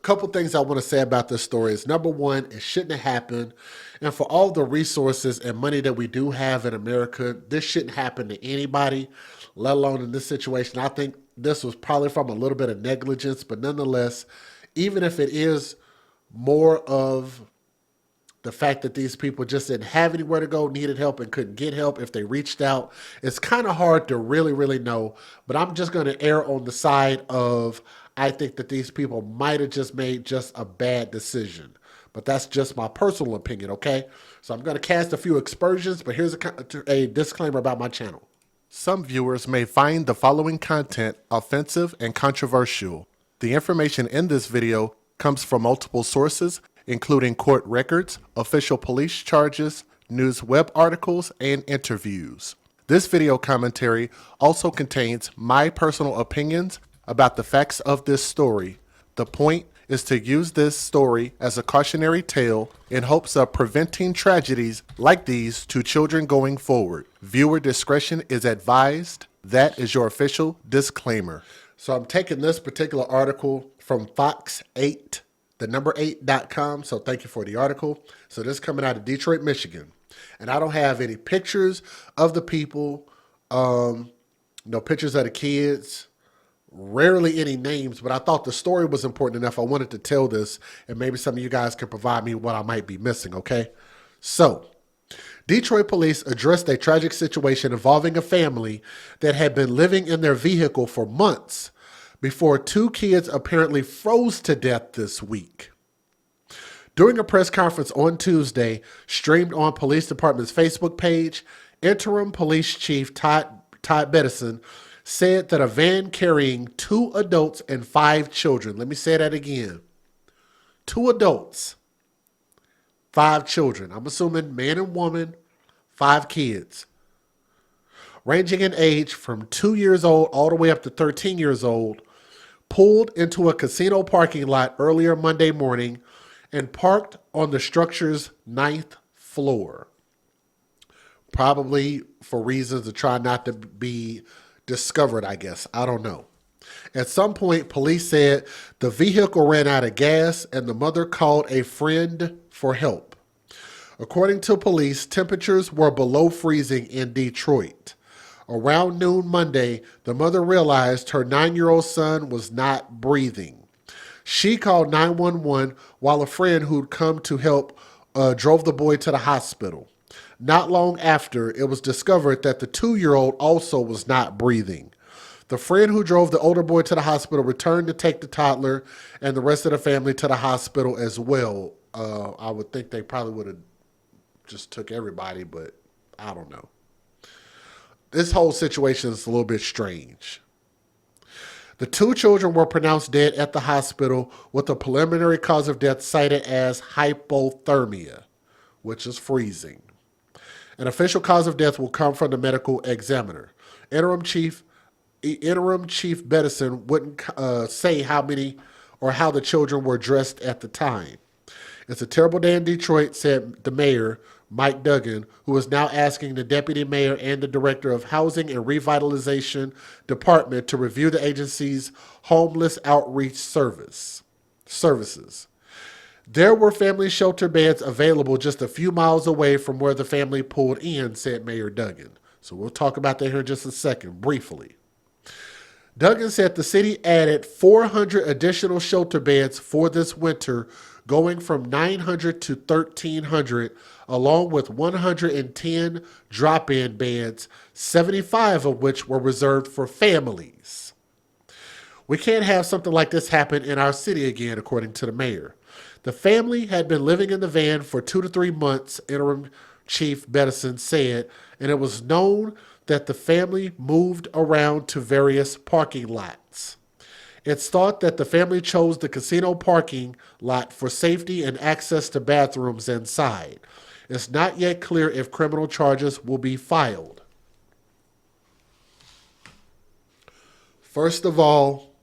Couple things I want to say about this story is number one, it shouldn't have happened. And for all the resources and money that we do have in America, this shouldn't happen to anybody, let alone in this situation. I think this was probably from a little bit of negligence, but nonetheless, even if it is more of the fact that these people just didn't have anywhere to go, needed help, and couldn't get help if they reached out, it's kind of hard to really know. But I'm just going to err on the side of I think that these people might have just made just a bad decision. But that's just my personal opinion, okay? So I'm going to cast a few aspersions, but here's a disclaimer about my channel. Some viewers may find the following content offensive and controversial. The information in this video comes from multiple sources, including court records, official police charges, news web articles, and interviews. This video commentary also contains my personal opinions about the facts of this story. The point is to use this story as a cautionary tale in hopes of preventing tragedies like these to children going forward. Viewer discretion is advised. That is your official disclaimer. So I'm taking this particular article from Fox 8, the number 8.com. So thank you for the article. So this is coming out of Detroit, Michigan. And I don't have any pictures of the people, no pictures of the kids, rarely any names, but I thought the story was important enough. I wanted to tell this, and maybe some of you guys can provide me what I might be missing, okay? So, Detroit police addressed a tragic situation involving a family that had been living in their vehicle for months before two kids apparently froze to death this week. During a press conference on Tuesday, streamed on police department's Facebook page, interim police chief Todd Bedison said that a van carrying 2 adults and 5 children, let me say that again, 2 adults, 5 children, I'm assuming man and woman, 5 kids, ranging in age from 2 years old all the way up to 13 years old, pulled into a casino parking lot earlier Monday morning and parked on the structure's 9th floor. Probably for reasons to try not to be discovered, I guess. I don't know. At some point, police said the vehicle ran out of gas and the mother called a friend for help. According to police, temperatures were below freezing in Detroit. Around noon Monday, the mother realized her 9-year-old son was not breathing. She called 911 while a friend who'd come to help drove the boy to the hospital. Not long after, it was discovered that the 2-year-old also was not breathing. The friend who drove the older boy to the hospital returned to take the toddler and the rest of the family to the hospital as well. I would think they probably would have just took everybody, but I don't know. This whole situation is a little bit strange. The 2 children were pronounced dead at the hospital with a preliminary cause of death cited as hypothermia, which is freezing. An official cause of death will come from the medical examiner. Interim Chief Bedison wouldn't say how many or how the children were dressed at the time. It's a terrible day in Detroit, said the mayor, Mike Duggan, who is now asking the deputy mayor and the director of Housing and Revitalization Department to review the agency's homeless outreach services. There were family shelter beds available just a few miles away from where the family pulled in, said Mayor Duggan. So we'll talk about that here in just a second, briefly. Duggan said the city added 400 additional shelter beds for this winter, going from 900 to 1,300, along with 110 drop-in beds, 75 of which were reserved for families. We can't have something like this happen in our city again, according to the mayor. The family had been living in the van for 2 to 3 months, Interim Chief Bedison said, and it was known that the family moved around to various parking lots. It's thought that the family chose the casino parking lot for safety and access to bathrooms inside. It's not yet clear if criminal charges will be filed. First of all,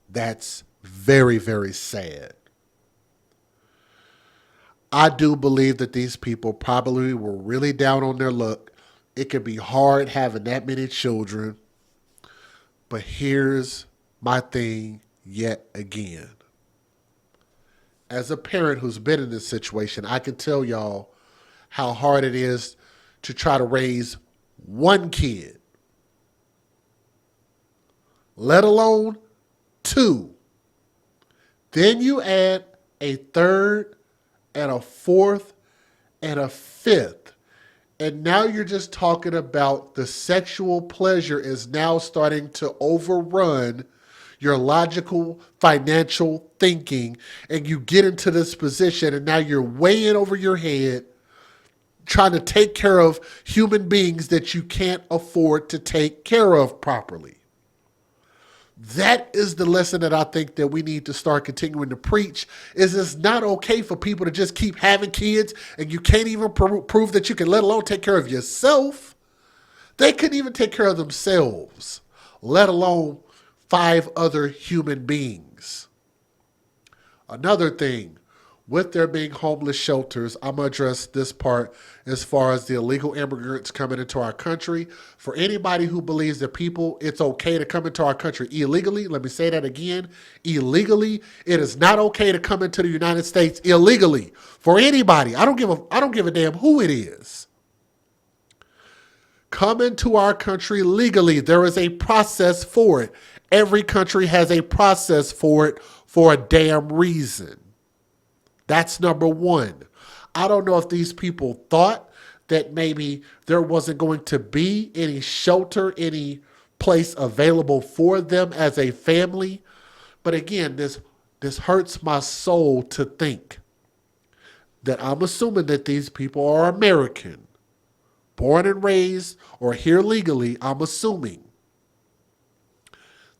that's very, very sad. I do believe that these people probably were really down on their luck. It can be hard having that many children. But here's my thing yet again. as a parent who's been in this situation, I can tell y'all how hard it is to try to raise one kid, let alone two. Then you add a third and a fourth and a fifth. And now you're just talking about the sexual pleasure is now starting to overrun your logical, financial thinking. And you get into this position and now you're way in over your head trying to take care of human beings that you can't afford to take care of properly. That is the lesson that I think that we need to start continuing to preach, is it's not okay for people to just keep having kids and you can't even prove that you can, let alone take care of yourself. They couldn't even take care of themselves, let alone 5 other human beings. Another thing, with there being homeless shelters, I'm going to address this part as far as the illegal immigrants coming into our country. For anybody who believes that it's okay to come into our country illegally, let me say that again, illegally, it is not okay to come into the United States illegally. For anybody, I don't give a damn who it is. Come into our country legally. There is a process for it. Every country has a process for it for a damn reason. That's number one. I don't know if these people thought that maybe there wasn't going to be any shelter, any place available for them as a family. But again, this hurts my soul to think that I'm assuming that these people are American, born and raised or here legally. I'm assuming.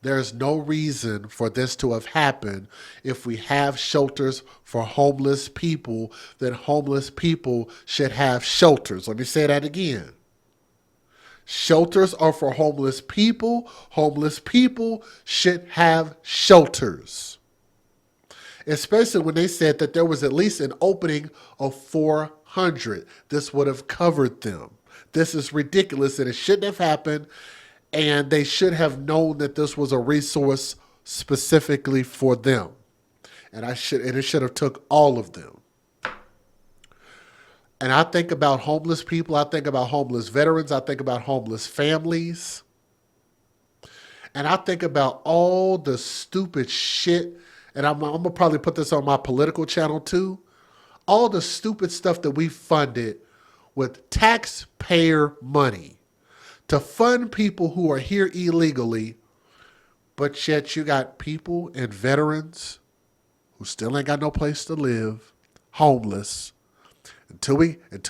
There's no reason for this to have happened. If we have shelters for homeless people, then homeless people should have shelters. Let me say that again. Shelters are for homeless people. Homeless people should have shelters. Especially when they said that there was at least an opening of 400. This would have covered them. This is ridiculous and it shouldn't have happened. And they should have known that this was a resource specifically for them. And it should have took all of them. And I think about homeless people. I think about homeless veterans. I think about homeless families. And I think about all the stupid shit. And I'm going to probably put this on my political channel too. All the stupid stuff that we funded with taxpayer money to fund people who are here illegally, but yet you got people and veterans who still ain't got no place to live, homeless. Until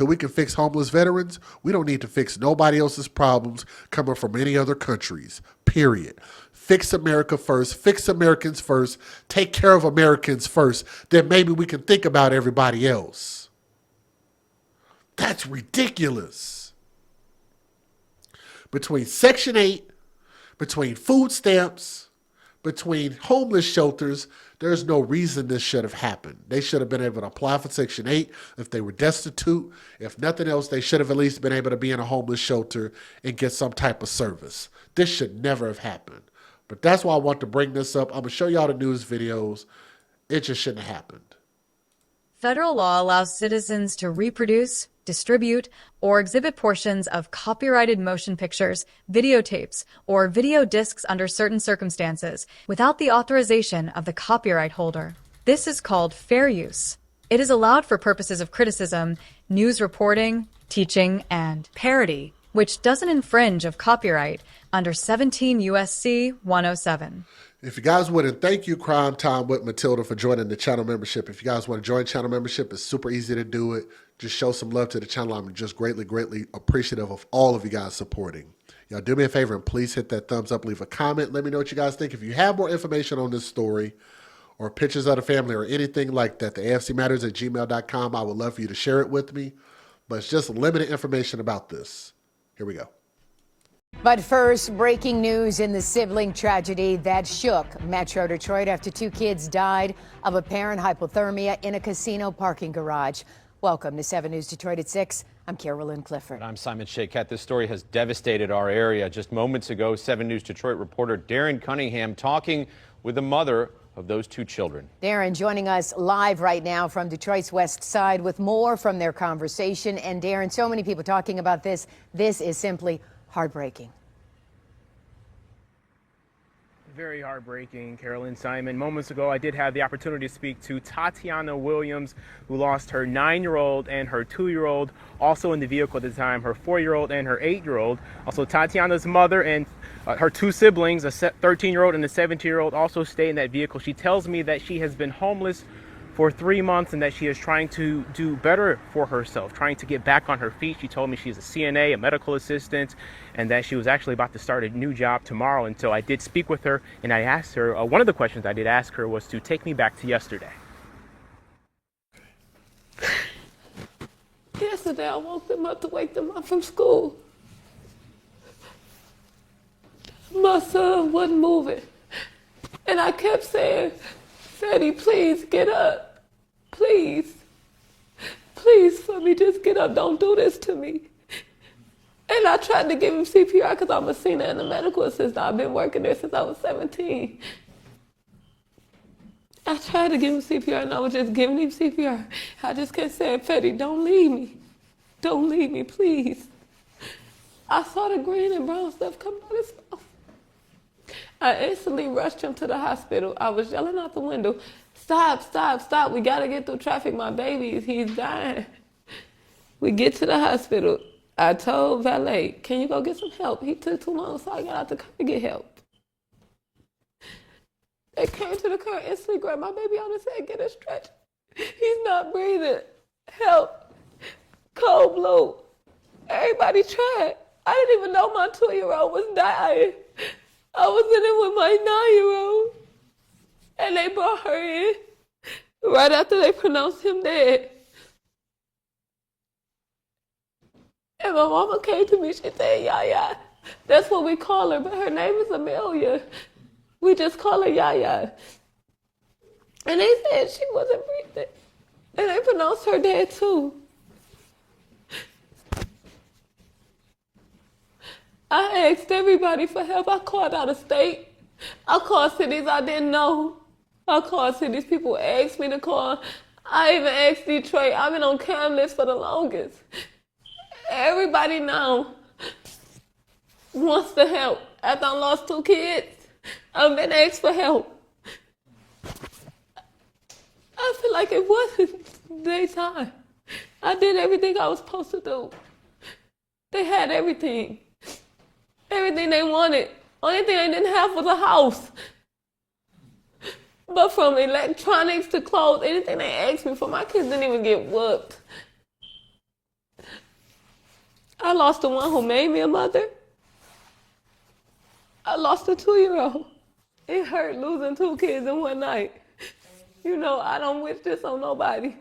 we can fix homeless veterans, we don't need to fix nobody else's problems coming from any other countries, period. Fix America first, fix Americans first, take care of Americans first, then maybe we can think about everybody else. That's ridiculous. Between Section 8, between food stamps, between homeless shelters, there's no reason this should have happened. They should have been able to apply for Section 8 if they were destitute. If nothing else, they should have at least been able to be in a homeless shelter and get some type of service. This should never have happened. But that's why I want to bring this up. I'm going to show y'all the news videos. It just shouldn't have happened. Federal law allows citizens to reproduce, distribute, or exhibit portions of copyrighted motion pictures, videotapes, or video discs under certain circumstances without the authorization of the copyright holder. This is called fair use. It is allowed for purposes of criticism, news reporting, teaching, and parody, which doesn't infringe of copyright under 17 U.S.C. 107. If you guys would, and thank you, Crime Time with Matilda, for joining the channel membership. If you guys want to join channel membership, it's super easy to do it. Just show some love to the channel. I'm just greatly, greatly appreciative of all of you guys supporting. Y'all do me a favor and please hit that thumbs up, leave a comment. Let me know what you guys think. If you have more information on this story or pictures of the family or anything like that, the afcmatters@gmail.com. I would love for you to share it with me. But it's just limited information about this. Here we go. But first, breaking news in the sibling tragedy that shook Metro Detroit after 2 kids died of apparent hypothermia in a casino parking garage. Welcome to 7 News Detroit at 6. I'm Carolyn Clifford. I'm Simon Shakette. This story has devastated our area. Just moments ago, 7 News Detroit reporter Darren Cunningham talking with the mother of those two children. Darren joining us live right now from Detroit's West Side with more from their conversation. And Darren, so many people talking about this. This is simply heartbreaking. Very heartbreaking, Carolyn Simon. Moments ago, I did have the opportunity to speak to Tateona Williams, who lost her 9-year-old and her 2-year-old, also in the vehicle at the time, her 4-year-old and her 8-year-old. Also, Tateona's mother and her two siblings, a 13-year-old and a 17-year-old, also stay in that vehicle. She tells me that she has been homeless for 3 months and that she is trying to do better for herself, trying to get back on her feet. She told me she's a CNA, a medical assistant, and that she was actually about to start a new job tomorrow. And so I did speak with her, and I asked her, one of the questions I did ask her was to take me back to yesterday. Yesterday, I woke them up to wake them up from school. My son wasn't moving. And I kept saying, Freddie, please get up. Please. Please, for me, just get up. Don't do this to me. And I tried to give him CPR because I'm a senior and a medical assistant. I've been working there since I was 17. I tried to give him CPR and I was just giving him CPR. I just kept saying, Freddie, don't leave me. Don't leave me, please. I saw the green and brown stuff come out of his mouth. I instantly rushed him to the hospital. I was yelling out the window, stop, stop, stop. We got to get through traffic. My baby, he's dying. We get to the hospital. I told valet, can you go get some help? He took too long, so I got out the car to get help. They came to the car, instantly grabbed my baby on his head, get a stretch. He's not breathing. Help. Cold blue. Everybody tried. I didn't even know my 2-year-old was dying. I was in it with my 9-year-old. And they brought her in right after they pronounced him dead. And my mama came to me, she said, Yaya. That's what we call her, but her name is Amelia. We just call her Yaya. And they said she wasn't breathing. And they pronounced her dead too. I asked everybody for help. I called out of state. I called cities I didn't know. I called cities people asked me to call. I even asked Detroit. I've been on cam list for the longest. Everybody now wants to help. After I lost 2 kids, I've been asked for help. I feel like it wasn't their time. I did everything I was supposed to do. They had everything. Everything they wanted. Only thing they didn't have was a house. But from electronics to clothes, anything they asked me for, my kids didn't even get whooped. I lost the one who made me a mother. I lost a 2-year-old. It hurt losing 2 kids in one night. You know, I don't wish this on nobody.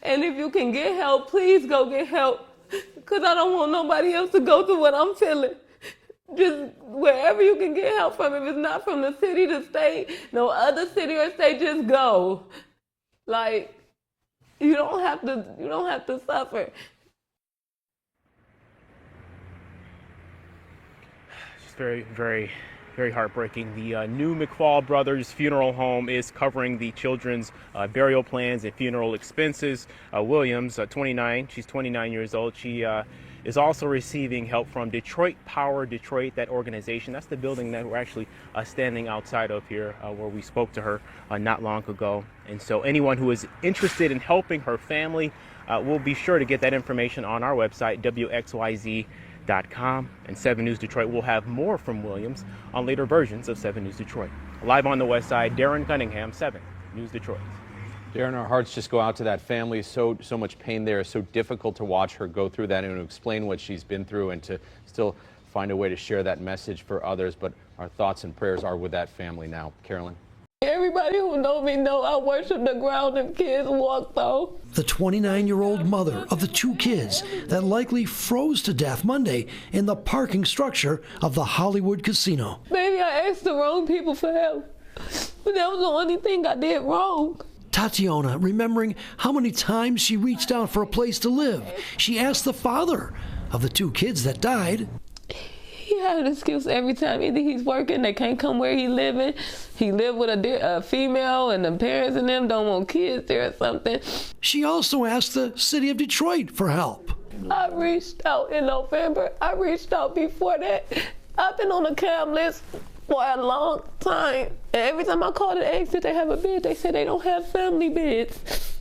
And if you can get help, please go get help. Because I don't want nobody else to go through what I'm feeling. Just wherever you can get help from, if it's not from the city, the state, no other city or state, just go. Like, you don't have to suffer. It's very, very, very heartbreaking. The new McFall Brothers Funeral Home is covering the children's burial plans and funeral expenses. Williams, 29, she's 29 years old. She is also receiving help from Detroit Power Detroit, that organization. That's the building that we're actually standing outside of here, where we spoke to her not long ago. And so anyone who is interested in helping her family, we'll be sure to get that information on our website, WXYZ.com. And 7 News Detroit will have more from Williams on later versions of 7 News Detroit. Live on the West Side, Darren Cunningham, 7 News Detroit. Darren, our hearts just go out to that family. So much pain there. It's so difficult to watch her go through that and to explain what she's been through and to still find a way to share that message for others. But our thoughts and prayers are with that family now. Carolyn? Everybody who know me know I worship the ground them kids walk though. The 29-year-old mother of the 2 kids that likely froze to death Monday in the parking structure of the Hollywood casino. Maybe I asked the wrong people for help, but that was the only thing I did wrong. Tateona, remembering how many times she reached out for a place to live. She asked the father of the 2 kids that died. He had an excuse every time. Either he's working, they can't come where he living. He live with a female and the parents and them don't want kids there or something. She also asked the city of Detroit for help. I reached out in November. I reached out before that. I've been on the CAM list for a long time. And every time I called and asked if they have a bed, they said they don't have family beds.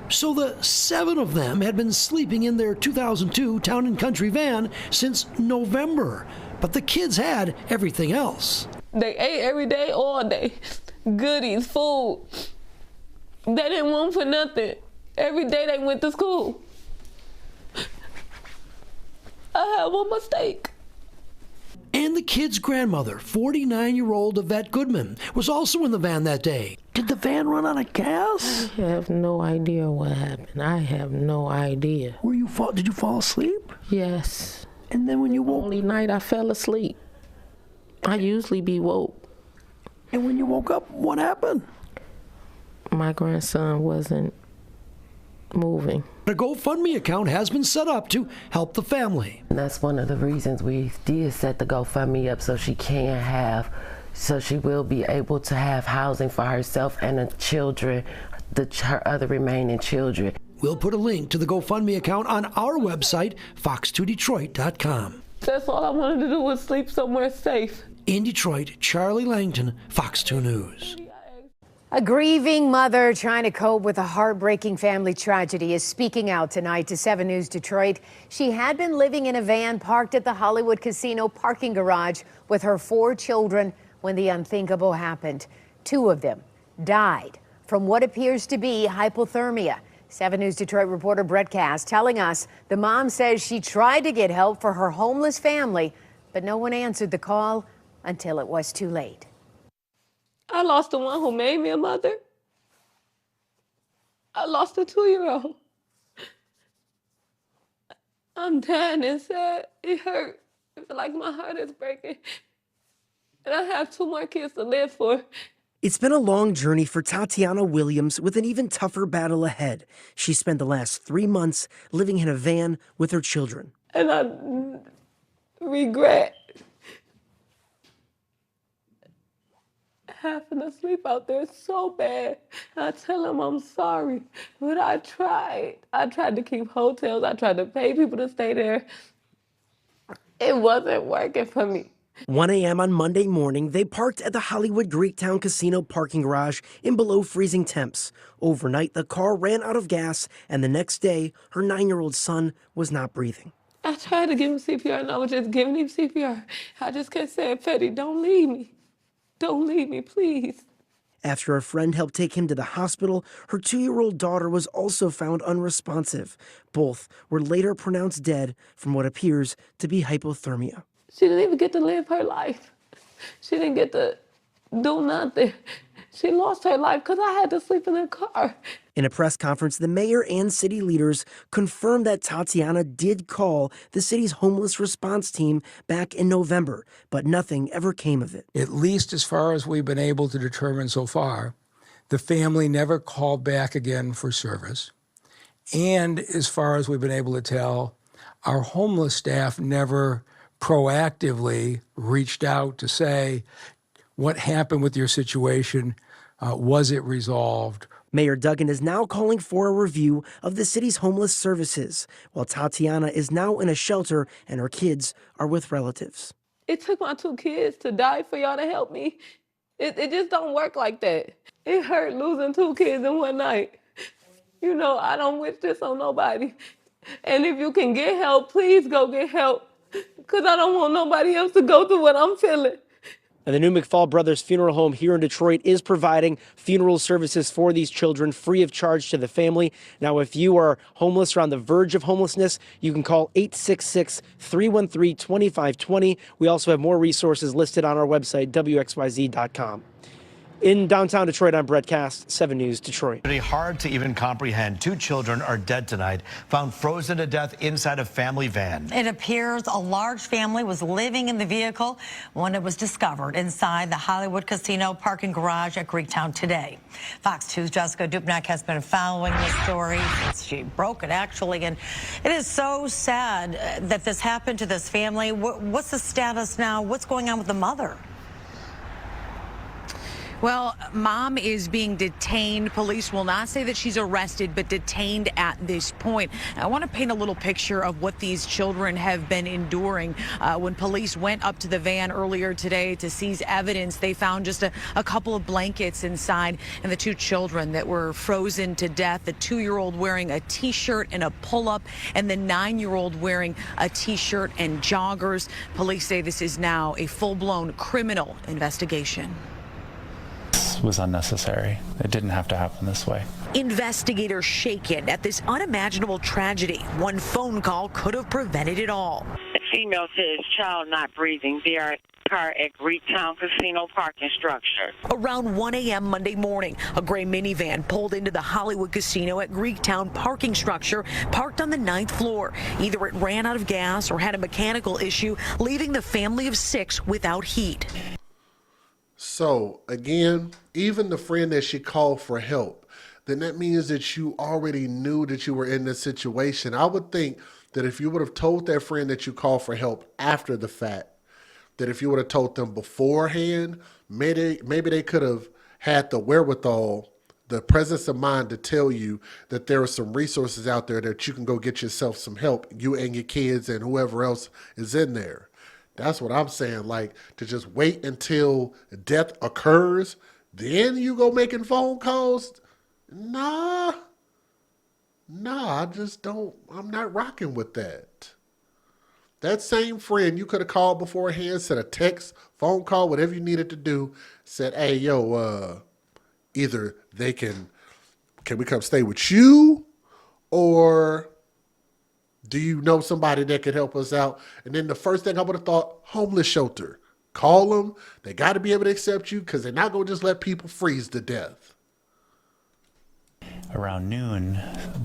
So the 7 of them had been sleeping in their 2002 Town and Country van since November. But the kids had everything else. They ate every day, all day. Goodies, food. They didn't want for nothing. Every day they went to school. I had one mistake. And the kid's grandmother, 49-year-old Yvette Goodman, was also in the van that day. Did the van run out of gas? I have no idea what happened. I have no idea. Did you fall asleep? Yes. And then when you woke... Only night I fell asleep. I usually be woke. And when you woke up, what happened? My grandson wasn't moving. A GoFundMe account has been set up to help the family. And that's one of the reasons we did set the GoFundMe up, so she will be able to have housing for herself and the children, her other remaining children. We'll put a link to the GoFundMe account on our website, fox2detroit.com. That's all I wanted to do was sleep somewhere safe. In Detroit, Charlie Langton, Fox 2 News. A grieving mother trying to cope with a heartbreaking family tragedy is speaking out tonight to 7 News Detroit. She had been living in a van parked at the Hollywood Casino parking garage with her 4 children when the unthinkable happened. 2 of them died from what appears to be hypothermia. 7 News Detroit reporter Brett Cass telling us the mom says she tried to get help for her homeless family, but no one answered the call until it was too late. I lost the one who made me a mother. I lost a 2-year-old. I'm dying inside. It hurt. I feel like my heart is breaking. And I have 2 more kids to live for. It's been a long journey for Tateona Williams with an even tougher battle ahead. She spent the last 3 months living in a van with her children. And I regret having to sleep out there so bad. I tell them I'm sorry, but I tried. I tried to keep hotels. I tried to pay people to stay there. It wasn't working for me. 1 a.m. on Monday morning, they parked at the Hollywood Greektown Casino parking garage in below freezing temps. Overnight, the car ran out of gas, and the next day, her 9-year-old son was not breathing. I tried to give him CPR, and I was just giving him CPR. I just kept saying, Fetty, don't leave me. Don't leave me, please. After a friend helped take him to the hospital, her 2-year-old daughter was also found unresponsive. Both were later pronounced dead from what appears to be hypothermia. She didn't even get to live her life. She didn't get to do nothing. She lost her life because I had to sleep in the car. In a press conference, the mayor and city leaders confirmed that Tateona did call the city's homeless response team back in November, but nothing ever came of it. At least as far as we've been able to determine so far, the family never called back again for service. And as far as we've been able to tell, our homeless staff never proactively reached out to say, what happened with your situation? Was it resolved? Mayor Duggan is now calling for a review of the city's homeless services, while Tateona is now in a shelter and her kids are with relatives. It took my 2 kids to die for y'all to help me. It just don't work like that. It hurt losing 2 kids in one night. You know, I don't wish this on nobody. And if you can get help, please go get help. Because I don't want nobody else to go through what I'm feeling. And the new McFall Brothers Funeral Home here in Detroit is providing funeral services for these children free of charge to the family. Now, if you are homeless or on the verge of homelessness, you can call 866-313-2520. We also have more resources listed on our website, WXYZ.com. In downtown Detroit, I'm Brett Cast, 7 News, Detroit. Pretty hard to even comprehend. 2 children are dead tonight, found frozen to death inside a family van. It appears a large family was living in the vehicle when it was discovered inside the Hollywood Casino parking garage at Greektown today. Fox 2's Jessica Dupnack has been following this story since she broke it, actually, and it is so sad that this happened to this family. What's the status now? What's going on with the mother? Well, mom is being detained. Police will not say that she's arrested, but detained at this point. I want to paint a little picture of what these children have been enduring. When police went up to the van earlier today to seize evidence, they found just a couple of blankets inside, and the 2 children that were frozen to death, the 2-year-old wearing a T-shirt and a pull-up, and the 9-year-old wearing a T-shirt and joggers. Police say this is now a full-blown criminal investigation. Was unnecessary. It didn't have to happen this way. Investigators shaken at this unimaginable tragedy. One phone call could have prevented it all. The female says child not breathing. They are car at Greektown Casino parking structure. Around 1 a.m. Monday morning, a gray minivan pulled into the Hollywood Casino at Greektown parking structure, parked on the 9th floor. Either it ran out of gas or had a mechanical issue, leaving the family of 6 without heat. So, again, even the friend that she called for help, then that means that you already knew that you were in this situation. I would think that if you would have told that friend that you called for help after the fact, that if you would have told them beforehand, maybe they could have had the wherewithal, the presence of mind to tell you that there are some resources out there that you can go get yourself some help, you and your kids and whoever else is in there. That's what I'm saying. Like, to just wait until death occurs, then you go making phone calls? Nah, I just don't, I'm not rocking with that. That same friend you could have called beforehand, sent a text, phone call, whatever you needed to do, said, hey, yo, either they can we come stay with you, or do you know somebody that could help us out? And then the first thing I would have thought, homeless shelter. Call them. They got to be able to accept you because they're not going to just let people freeze to death. Around noon,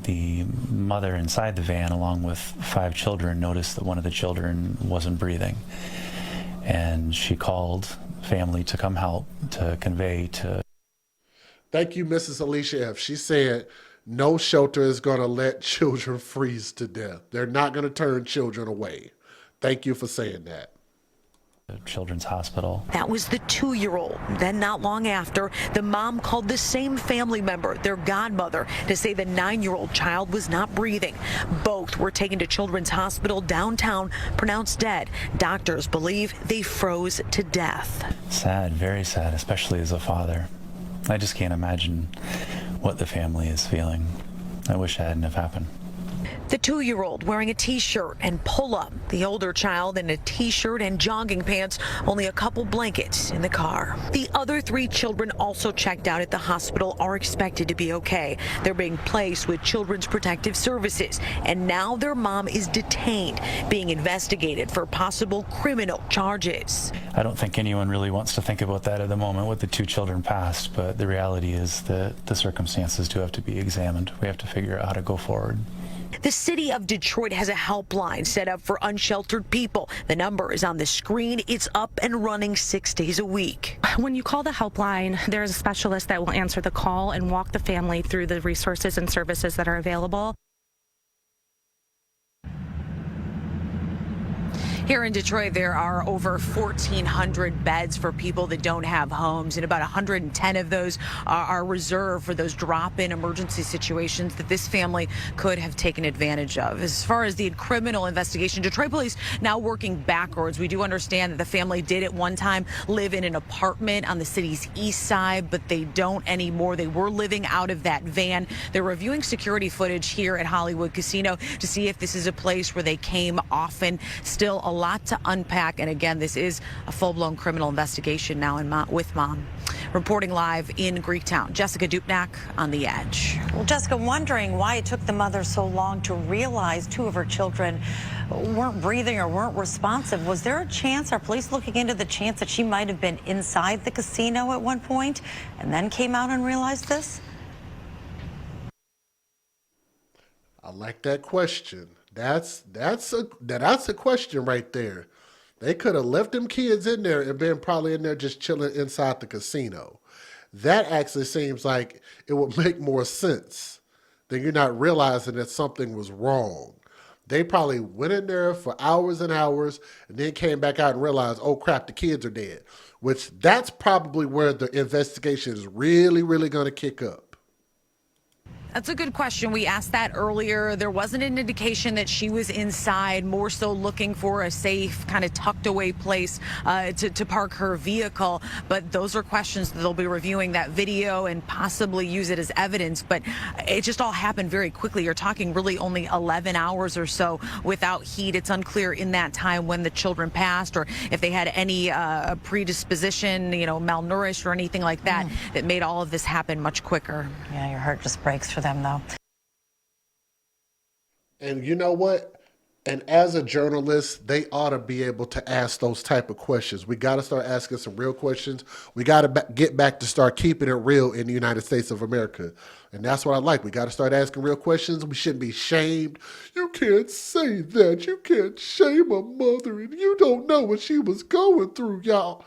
the mother inside the van, along with 5 children, noticed that one of the children wasn't breathing. And she called family to come help, to convey to... Thank you, Mrs. Alicia F. She said, no shelter is going to let children freeze to death. They're not going to turn children away. Thank you for saying that. Children's Hospital. That was the 2-year-old. Then not long after, the mom called the same family member, their godmother, to say the 9-year-old child was not breathing. Both were taken to Children's Hospital downtown, pronounced dead. Doctors believe they froze to death. Sad, very sad, especially as a father. I just can't imagine what the family is feeling. I wish that hadn't have happened. The 2-year-old wearing a T-shirt and pull-up. The older child in a T-shirt and jogging pants, only a couple blankets in the car. The other 3 children also checked out at the hospital are expected to be okay. They're being placed with Children's Protective Services, and now their mom is detained, being investigated for possible criminal charges. I don't think anyone really wants to think about that at the moment with the 2 children passed, but the reality is that the circumstances do have to be examined. We have to figure out how to go forward. The city of Detroit has a helpline set up for unsheltered people. The number is on the screen. It's up and running 6 days a week. When you call the helpline, there's a specialist that will answer the call and walk the family through the resources and services that are available. Here in Detroit, there are over 1,400 beds for people that don't have homes, and about 110 of those are reserved for those drop-in emergency situations that this family could have taken advantage of. As far as the criminal investigation, Detroit police now working backwards. We do understand that the family did at one time live in an apartment on the city's east side, but they don't anymore. They were living out of that van. They're reviewing security footage here at Hollywood Casino to see if this is a place where they came often. Still a lot to unpack. And again, this is a full-blown criminal investigation now with Mom. Reporting live in Greektown, Jessica Dupnack on The Edge. Well, Jessica, wondering why it took the mother so long to realize two of her children weren't breathing or weren't responsive. Was there a chance, are police looking into the chance that she might have been inside the casino at one point and then came out and realized this? I like that question. That's a question right there. They could have left them kids in there and been probably in there just chilling inside the casino. That actually seems like it would make more sense than you're not realizing that something was wrong. They probably went in there for hours and hours and then came back out and realized, oh crap, the kids are dead. Which that's probably where the investigation is really, really going to kick up. That's a good question. We asked that earlier. There wasn't an indication that she was inside, more so looking for a safe, kind of tucked away place to park her vehicle. But those are questions that they'll be reviewing that video and possibly use it as evidence. But it just all happened very quickly. You're talking really only 11 hours or so without heat. It's unclear in that time when the children passed or if they had any predisposition, malnourished or anything like that, that made all of this happen much quicker. Yeah, your heart just breaks for them, though. And you know what? And as a journalist, they ought to be able to ask those type of questions. We got to start asking some real questions. We got to get back to start keeping it real in the United States of America. And that's what I like. We got to start asking real questions. We shouldn't be shamed. You can't say that. You can't shame a mother, and you don't know what she was going through, y'all.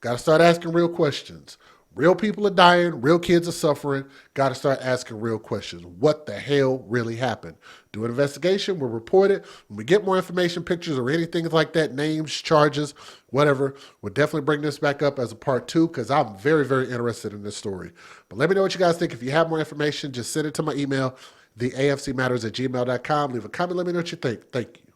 Got to start asking real questions. Real people are dying. Real kids are suffering. Got to start asking real questions. What the hell really happened? Do an investigation. We'll report it. When we get more information, pictures, or anything like that, names, charges, whatever, we'll definitely bring this back up as a part 2 because I'm very, very interested in this story. But let me know what you guys think. If you have more information, just send it to my email, theafcmatters@gmail.com. Leave a comment. Let me know what you think. Thank you.